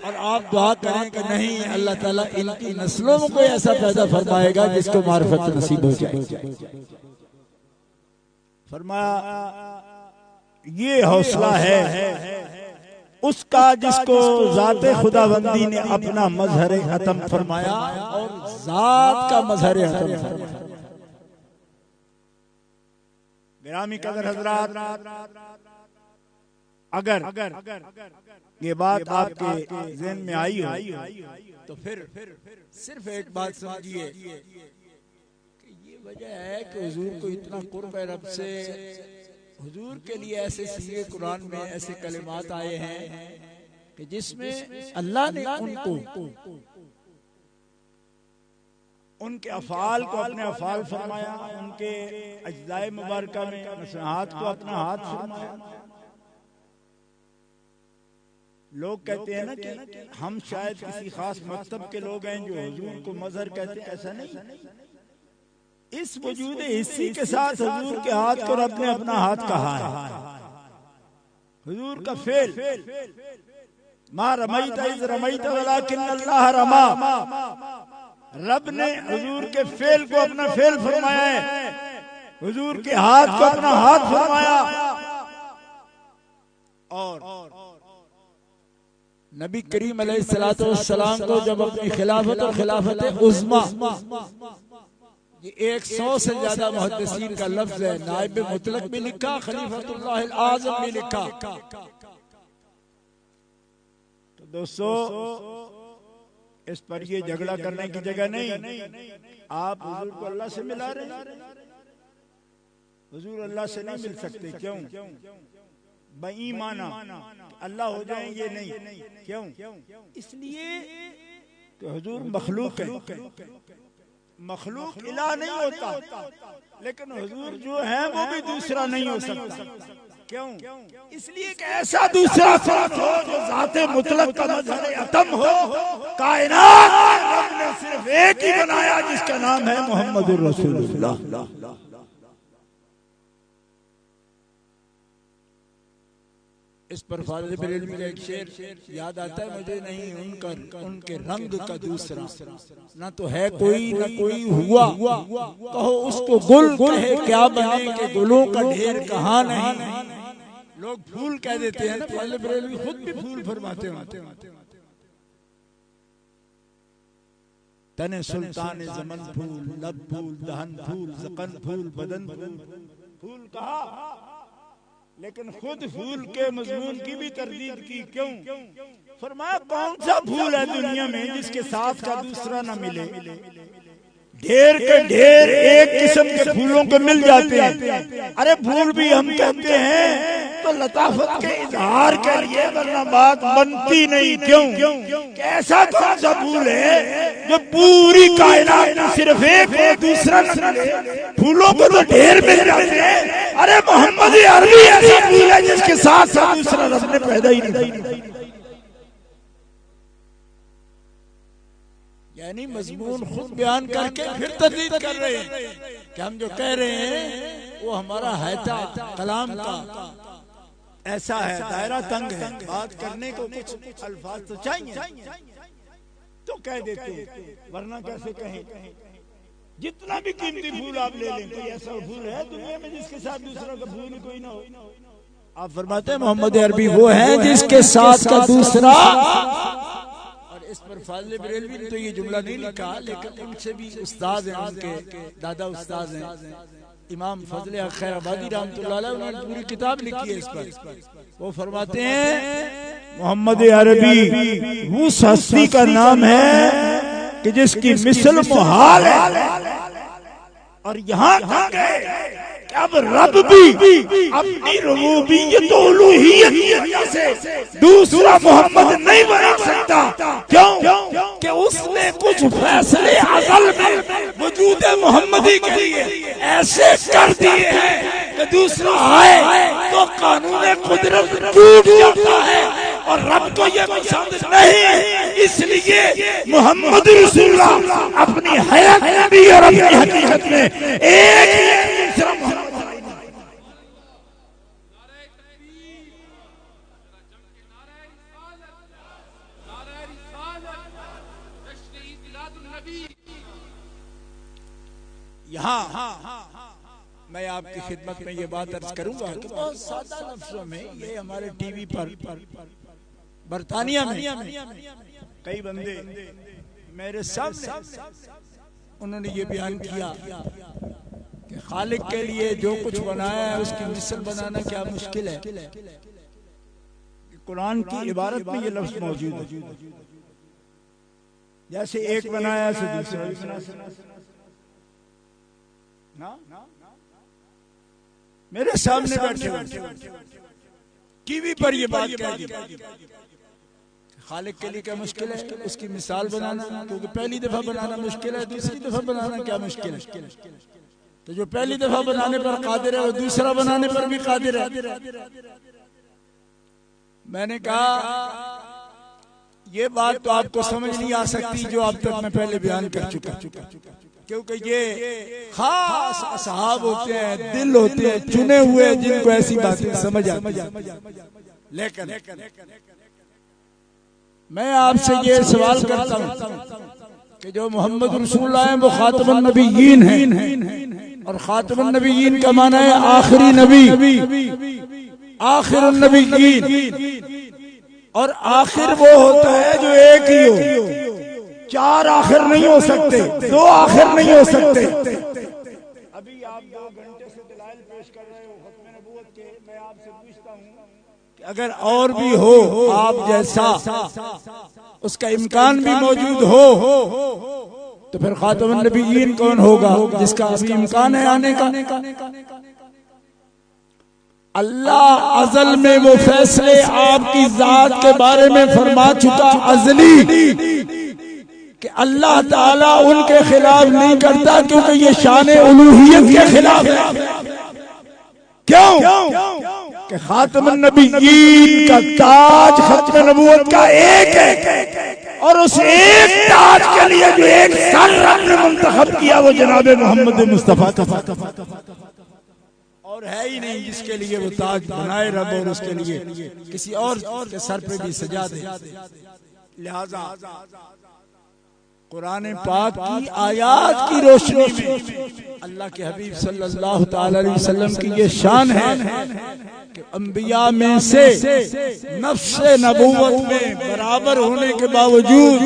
और आप दुआ करें कि नहीं, अल्लाह ताला इनकी नस्लों में कोई ऐसा पैदा फरमाएगा जिसको मार्फत नसीब हो जाए। फरमाया ये हौसला है उसका जिसको ज़ाते खुदाबंदी ने अपना मजहर खत्म फरमाया और जात का मजहर खत्म फरमाया। गिरामी कदर हजरात, अगर ये बात आपके ज़हन में आई हो तो फिर सिर्फ एक बात समझिए कि ये वजह है कि हुजूर को इतना कुर्ब है रब से, हुजूर के लिए ऐसे सीगे कुरान में ऐसे कलिमात आए हैं कि जिसमें अल्लाह ने उनको उनके अफ़ाल को अपने अफ़ाल फरमाया, उनके अज्जाए मुबारका में हाथ को अपना हाथ फरमाया। लोग कहते हैं ना कि हम शायद किसी खास मकतब के लोग हैं जो हुजूर को मजहर कहते हैं, ऐसा नहीं। इस वजूद हिस्सी के साथ हुजूर के हाथ को रब ने अपना हाथ कहा है। हुजूर का फेल, मा रमैत इज़ रमैत वलाकिन अल्लाह रमा, रब ने हुजूर के फेल को अपना फेल फरमाया है, हुजूर के हाथ को अपना हाथ फरमाया। और नबी करीम अलैहिस्सलातु वस्सलाम को जब अपनी खिलाफत और खिलाफत उज़्मा, ये 100 से ज्यादा मुहद्दिसीन का लफ्ज है, नाइब मुतलक भी लिखा, खलीफतुल्लाह अल आज़म भी लिखा। तो दोस्तों इस पर ये झगड़ा करने की जगह नहीं। आप हुजूर को अल्लाह से मिला रहे हैं, हुजूर अल्लाह से नहीं मिल सकते। क्यों? बेईमाना अल्लाह हो जाए ये नहीं। क्यों? इसलिए कि हुजूर मखलूक है, मखलूक इलाह नहीं होता, लेकिन हुजूर जो है वो भी दूसरा नहीं हो सकता। क्यों? इसलिए कि ऐसा दूसरा ज़ात हो जो ज़ाते मुतलक का मजहर अतम हो। कायनात रब ने सिर्फ एक ही बनाया जिसका नाम है मुहम्मदुर रसूलुल्लाह। इस पर फाज़िल बरेलवी का एक शेर याद आता है मुझे, नहीं उनके रंग का दूसरा, ना तो है कोई ना कोई हुआ, कहो उसको गुल कहे क्या बने के गुलों का ढेर कहाँ नहीं। लोग फूल कह देते हैं ना, फाज़िल बरेलवी खुद भी फूल फरमाते हैं। तने सुल्तान ज़मन फूल, लब फूल, दहन फूल, ज़क़न फूल, बदन फूल कहा, लेकिन खुद फूल के मजमून की भी तरदीद की। क्यों? फरमाया कौन सा फूल है दुनिया में जिसके साथ का दूसरा न मिले। ढेर के ढेर एक किस्म के फूलों के मिल जाते हैं। अरे फूल भी हम कहते हैं तो लताफत के इजहार के लिए, वरना बात बनती नहीं। क्यों? ऐसा कौन सा फूल है जो पूरी कायनात में सिर्फ एक हो, दूसरा न मिले। फूलों को तो ढेर मिल जाते हैं। अरे मोहम्मद अरबी ऐसा फूल है जिसके साथ साथ दूसरा रब ने पैदा ही नहीं। यानी मजमून खुद बयान करके फिर तरदीद कर रहे हैं कि हम जो कह रहे हैं वो हमारा हैता कलाम का ऐसा है, दायरा तंग है, बात करने को कुछ अल्फाज तो चाहिए, तो कह देते हैं, वरना कैसे कहें। जितना भी कीमती फूल आप ले लें, कोई ऐसा फूल है दुनिया में जिसके साथ दूसरा का फूल कोई ना हो। आप फरमाते हैं मोहम्मद अरबी वो है जिसके साथ का दूसरा। और इस पर फाज़िल बरेलवी ने तो ये जुमला नहीं लिखा, लेकिन उनसे भी उस्ताद हैं, उनके दादा उस्ताद हैं इमाम फजल खैर आबादी रहमतुल्लाह अलैह, उन्होंने पूरी किताब लिखी है इस पर। वो फरमाते हैं मोहम्मद अरबी उस हस्ती का नाम है कि जिसकी मिसल मुहाल है। और यहाँ तक है कि अब रब भी अपनी रुबूबियत और उलूहियत से दूसरा मोहम्मद नहीं बना सकता। क्यों? कि उसने कुछ फैसले अज़ल में वजूद मोहम्मदी के लिए ऐसे कर दिए हैं कि दूसरा आए तो कानून कुदरत टूट जाता है और रब को ये पसंद नहीं, इसलिए मोहम्मद रसूलुल्लाह अपनी हयात में भी और अपनी हकीकत में एक दूसरा मोहम्मद। यहाँ मैं आपकी खिदमत में ये बात अर्ज करूंगा कि बहुत सादा लफ्जों में ये हमारे टीवी पर बरतानिया में कई बंदे मेरे सामने उन्होंने ये बयान किया कि खालिक के लिए जो कुछ बनाया है उसकी मिसल बनाना क्या मुश्किल है। कुरान की इबारत में ये लफ्ज मौजूद है, जैसे एक बनाया ऐसे दूसरा भी बना सकता ना। मेरे सामने बैठे टीवी पर ये बात कह दी, खालिक के लिए क्या मुश्किल है उसकी मिसाल बनाना, क्योंकि पहली दफा बनाना मुश्किल है, दूसरी दफा बनाना क्या मुश्किल है। तो जो पहली दफा बनाने पर कादिर है वो दूसरा बनाने पर भी कादिर है। मैंने कहा ये बात तो आपको समझ नहीं आ सकती जो अब तक मैं पहले बयान कर चुका, क्योंकि ये खास असहाब होते हैं, दिल होते हैं, चुने हुए जिनको ऐसी बातें समझ आती। लेकिन मैं आपसे ये सवाल करता हूँ कि जो मोहम्मद रसूलुल्लाह हैं वो खातमुन नबिय्यीन हैं, और खातमुन नबिय्यीन का माना है आखिरी नबी, आखिरुन नबिय्यीन। और आखिर वो होता है जो एक ही हो, चार आखिर नहीं हो सकते, दो आखिर नहीं हो सकते। अभी आप 2 घंटे से दलाइल पेश कर रहे हो खत्म नबूवत के, मैं आपसे पूछता हूँ कि अगर और भी हो आप जैसा, उसका इम्कान भी मौजूद हो, तो फिर खातमुन नबिय्यीन कौन होगा जिसका अभी इम्कान है आने का। अल्लाह अज़ल में वो फैसले आपकी जात के बारे में फरमा चुका अज़ली कि अल्लाह ताला उनके खिलाफ नहीं करता, क्योंकि ये शान उलूहियत के खिलाफ है। क्यों कि खातमुन नबिय्यीन का ताज खत्म नबूवत का एक है, और उस एक ताज के लिए जो एक सर रब ने मुंतखब किया वो जनाब मोहम्मद मुस्तफा का और है ही नहीं जिसके लिए वो ताज बनाए रब और उसके लिए किसी और के सर पे भी सजा दे। लिहाजा कुरान पाक की आयात की रोशनी में अल्लाह के हबीब सल्लल्लाहु ताला अलैहि वसल्लम की ये शान है कि अंबिया में से नफ्स नबूवत में बराबर होने के बावजूद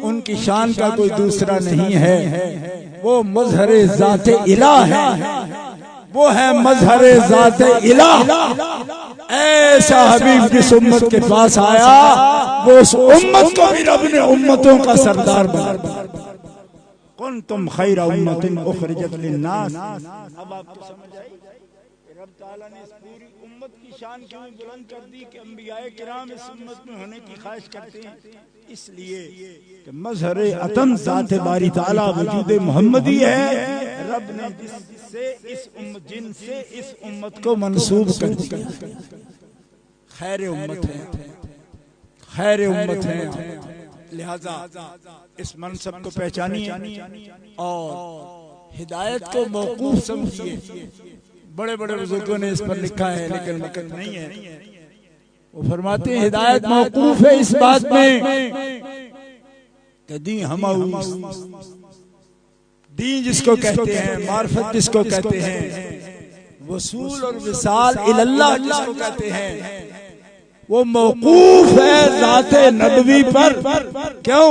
उनकी शान का कोई दूसरा नहीं है। वो मज़हरे ज़ाते इलाह है, वो है मज़हरे ज़ाते इलाह। ऐसा हबीब जिस उम्मत के पास आया वो उस उम्मत को भी रब ने उम्मतों का सरदार बना। कुंतुम खैरा उम्मतिन उखरिजत लिन्नास। अब आपको समझ आई रब ताला ने इस पूरी उम्मत की शान क्यों बुलंद कर दी कि अंबियाए किराम इस उम्मत में होने की ख्वाहिश करते हैं, इसलिए कि मज़हरे अतम ज़ाते बारी ताला वजूद मोहम्मदी है। रब ने जिससे इस उम्मत को मंसूब कर दिया। खैर उम्मत है, खैर उम्मत है। लिहाजा इस मनसब को पहचानिए और हिदायत को मौकूफ समझिए। बड़े बड़े बुजुर्गों ने इस पर लिखा है लेकिन वक्त नहीं है। वो फरमाते हैं हिदायत मौकूफ है इस बात में कि दी हमाऊ, दीन जिसको कहते हैं, मार्फत जिसको कहते हैं, वसूल और विसाल इल्लल्लाह जिसको कहते हैं, वो मौकूफ है ज़ाते नबवी पर। क्यों?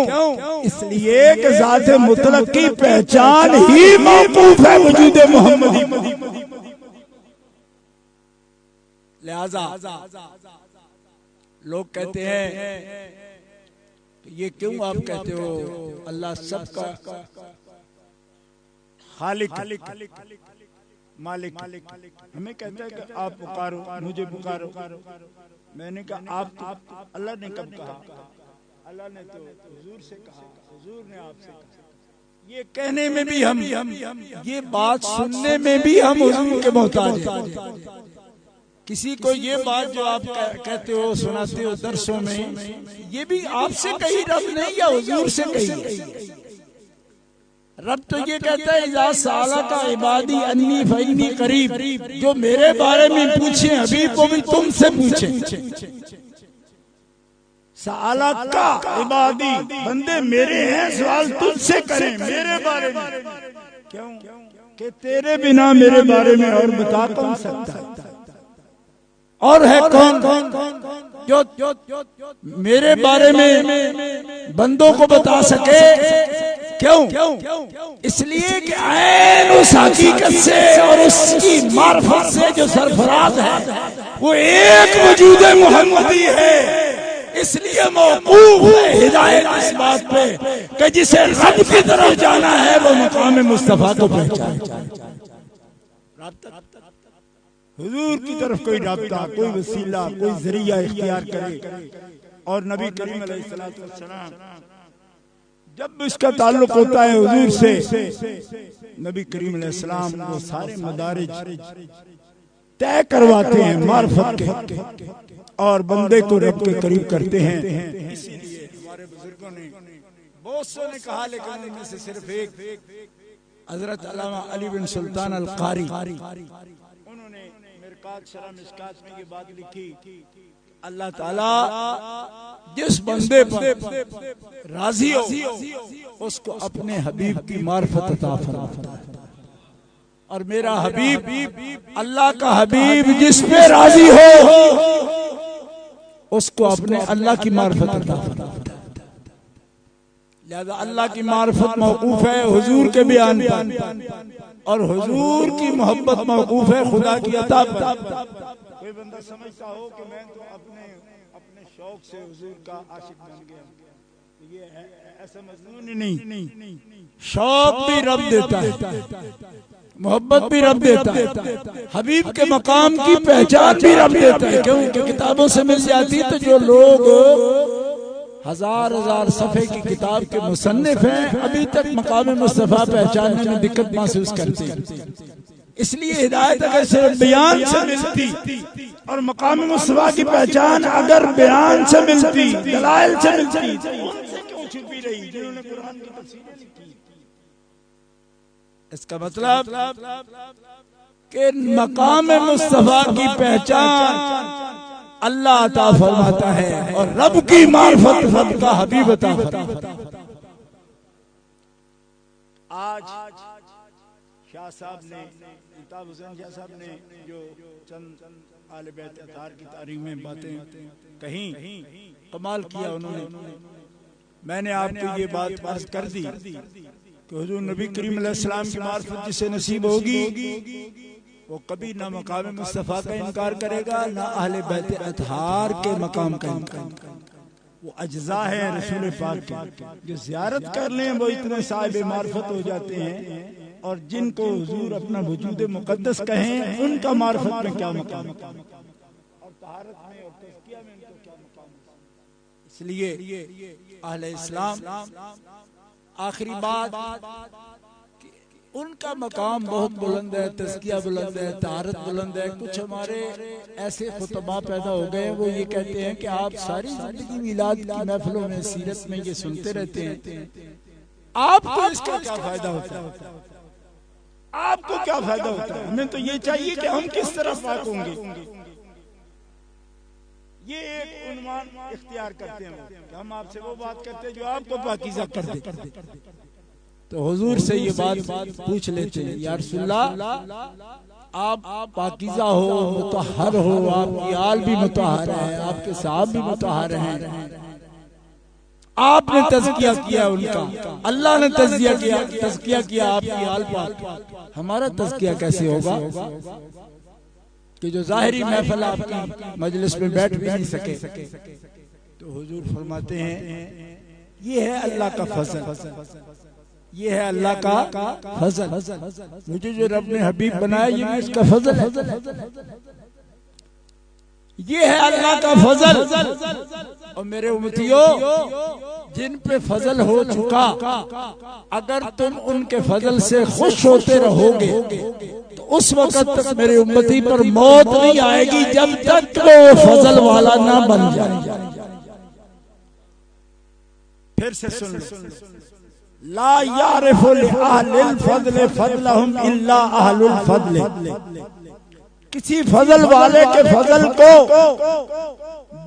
इसलिए कि ज़ाते मुतलक की पहचान ही मौकूफ है वजूद मोहम्मदी पर। लिहाजा लोग कहते हैं ये क्यों आप कहते हो अल्लाह सबका खालिक मालिक, हमें कहता है कि आप पुकारो, मुझे पुकारो। मैंने कहा आप अल्लाह ने कब कहा? अल्लाह ने तो हुजूर से कहा, हुजूर ने आपसे कहा। ये कहने में भी हम ये बात सुनने में भी हम हुजूर के मोहताज हैं। किसी को ये बात जो आप कहते हो सुनाते हो दरसों में, ये भी आपसे कही रब नहीं या हुजूर से कही? रब तो ये कहता है इज़ा साला का इबादी अन्नी फइन्नी करीब, जो मेरे बारे में पूछे हबीब को भी तुमसे पूछे। साला का इबादी, बंदे मेरे हैं, सवाल तुझसे करें मेरे बारे में। क्यों कि तेरे बिना मेरे बारे में और बता कौन सकता है? और है कौन जो मेरे बारे में बंदों को बता सके? क्यों? इसलिए कि ऐन उस हकीकत से और उसकी मार्फत से जो सरफराज है वो एक वजूद मोहम्मदी है। इसलिए मौकूफ है हिदायत इस बात पे कि जिसे रब की तरफ जाना है वो मकाम मुस्तफा को पहचाने। हुजूर की तरफ कोई राब्ता, कोई वसीला, कोई जरिया इख्तियार करे। और नबी करीम अलैहिस्सलाम जब इसका ताल्लुक होता है हुजूर से, नबी करीम अलैहिस्सलाम वो सारे मदारिज तय करवाते हैं मार्फत के और बंदे को रब के करीब करते हैं। इसीलिए हमारे बुजुर्गों ने, बहुत से ने कहा, लेकिन उनमें से सिर्फ एक हजरत अल्लामा अली बिन सुल्तान अल कारी, उन्होंने मिरकात शरह मिशकात में ये बात लिखी, अल्लाह ताला जिस बंदे पर राजी हो उसको अपने हबीब की मार्फत अता फरमाता है। और मेरा हबीब अल्लाह का हबीब जिस पे राजी हो उसको अपने अल्लाह की मार्फत अता फरमाता है। लिहाजा अल्लाह की मार्फत मौकूफ है हुजूर के बयान पर, और हुजूर की मोहब्बत मौकूफ है खुदा की अता पर। कोई बंदा समझता हो कि मैं तो अपने शौक से हुजूर का आशिक बन गया, तो ये ऐसा मजनून ही नहीं। शौक भी रब देता है, मोहब्बत भी रब देता है, हबीब के मकाम की पहचान भी रब देता है। क्योंकि किताबों से मिल जाती, तो जो लोग हजार हजार सफ़े की किताब के मुसन्निफ हैं अभी तक मकाम मुस्तफा पहचानने में दिक्कत महसूस करते हैं। इसलिए हिदायत अगर सिर्फ बयान से मिलती और मकाम मुस्तफा की पहचान अगर बयान से मिलती, दलाइल से मिलती, तो उनसे क्यों छुपी रही जिन्होंने कुरान की तफसीरें लिखी? इसका मतलब कि मकाम मुस्तफा की पहचान अल्लाह अता फरमाता है और रब की मार्फत रब का हबीब अता फरमाता है। आज शाह साहब ने, इल्ताफ हुसैन शाह साहब ने जो चंद आले बैत अतार की तारीख में बातें कहीं, कमाल किया उन्होंने। मैंने आपको ये बात अर्ज कर दी कि हुजूर नबी करीम अलैहिस्सलाम की मार्फत जिसे नसीब होगी वो कभी ना मकाम मुस्तफा का इनकार करेगा, ना अहले बैत अतहार के मकाम का इनकार। वो अज्जा है रसूल पाक के, जो ज़ियारत कर लें वो इतने साहिब मार्फत हो जाते हैं, और जिनको हुजूर अपना वजूद मुकद्दस कहें उनका मार्फत में क्या मकाम, और तहारत में और तज़किया में उनका क्या मकाम। इसलिए अहले इस्लाम आखिरी बात, उनका मकाम बहुत बुलंद है, तज़किया बुलंद है, तहारत बुलंद है। कुछ हमारे ऐसे खुतबा पैदा हो गए वो ये कहते हैं कि आप सारी जिंदगी मिलाद की महफिलों में, सीरत में ये सुनते रहते हैं, आपको इसका क्या फायदा होता है? आपको क्या फायदा होता है? हमें तो ये चाहिए कि हम किस तरह पाक होंगे। ये एक उन्वान इख्तियार करते हैं कि हम आपसे वो बात करते हैं जो आपको पाकीज़ा कर दे। तो हुजूर से ये बात पूछ लेते हैं, या रसूलल्लाह आप पाकीज़ा हो, मुतहहर हो, आपकी आल भी मुतहहर है, आपके साहब भी मुतहहर हैं, आपने तज़किया किया उनका, अल्लाह ने तज़किया किया आपकी आल पर, हमारा तज़किया कैसे होगा कि जो जाहिरी महफिल आपकी मजलिस में बैठ भी नहीं सके? तो हुजूर फरमाते हैं ये है अल्लाह का फजल, ये है अल्लाह का फजल। मुझे जो रब ने हबीब बनाया ये भी इसका फजल है। ये है अल्लाह का फजल। और मेरे उम्मतियों, जिन पे फजल हो चुका, अगर तुम उनके फजल से खुश होते रहोगे तो उस वक्त तक मेरे उम्मती पर मौत नहीं आएगी जब तक वो फजल वाला ना बन जाए। फिर से सुन लो, ला यारिफु लिअहलिल फज़ल फज़लहुम इल्ला अहलुल फज़ल। किसी फजल वाले के फजल को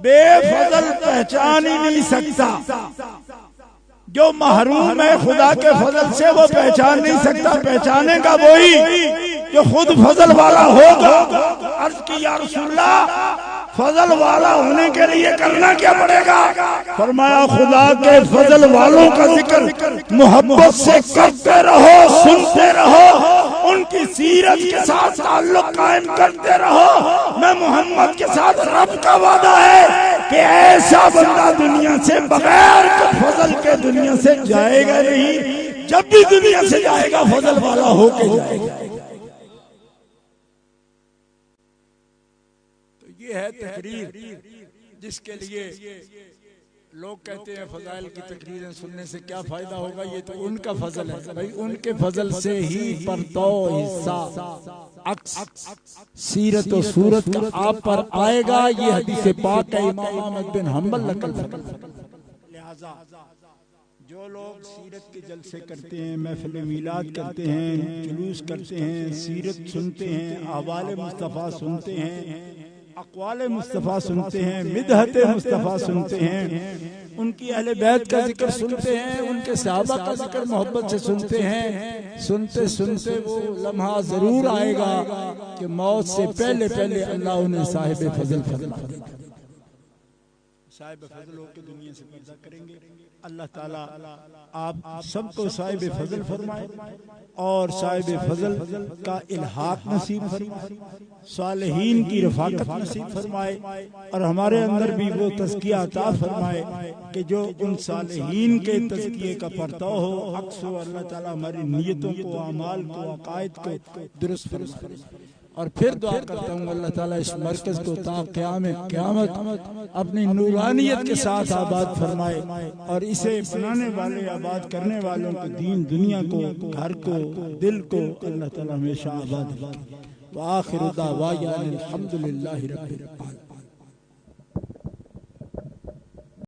बेफजल पहचान ही नहीं सकता। जो महरूम है खुदा के फजल से वो पहचान नहीं सकता। पहचानेगा वही जो खुद फजल वाला होगा। अर्ज की या रसूलल्लाह, फजल वाला होने के लिए करना क्या पड़ेगा? फरमाया खुदा के फजल वालों का जिक्र मोहब्बत से करते रहो, सुनते रहो, उनकी सीरत के साथ ताल्लुक कायम करते रहो। मैं मोहम्मद के साथ रब का वादा है कि ऐसा बंदा दुनिया से बगैर फजल के दुनिया से जाएगा नहीं। जब भी दुनिया से जाएगा फजल वाला होके जाएगा। ये है तकरीर जिसके लिए लोग कहते हैं फजाइल की तकरीरें सुनने से क्या फायदा होगा। ये तो उनका फजल है भाई, उनके फजल से ही परतो हिस्सा अक्स सीरत और सूरत का आप पर आएगा। ये हदीस पाक है, इमाम अहमद बिन हंबल नकल। लिहाजा जो लोग सीरत के जलसे करते हैं, महफिल मीलाद करते हैं, जुलूस करते हैं, सीरत सुनते हैं, अहवाल मुस्तफ़ा सुनते हैं, अक़वाल मुस्तफ़ा सुनते हैं, मिदहत मुस्तफ़ा सुनते हैं, उनकी अहले बैत का जिक्र सुनते हैं, उनके सहाबा का जिक्र मोहब्बत से सुनते हैं, सुनते सुनते वो लम्हा जरूर आएगा कि मौत से पहले पहले अल्लाह उन्हें साहिब फजल फरमा देगा। साहिब फजल होकर दुनिया से पर्दा करेंगे। अल्लाह ताला आप सबको साहिब फजल फरमाए और साहिब फजल का इल्हाक नसीब फरमाए, सालिहीन की रफाकत नसीब फरमाए और हमारे अंदर भी वो तज़किया अता फरमाए कि जो उन सालिहीन के तज़किये का परताव हो। अक्सर अल्लाह ताला हमारी नीयतों को, अमाल को, अकायद को दुरुस्त फरमाए। और फिर दुआ करता हूँ अल्लाह ताला इस मरकज को ता क़यामत अपनी नूरानियत के साथ आबाद फरमाए और इसे बनाने वाले, आबाद करने वालों को, दीन दुनिया को, घर को, दिल को अल्लाह ताला हमेशा आबाद रखे। व आखिर दावाना अल्हम्दुलिल्लाहि रब्बिल आलमीन।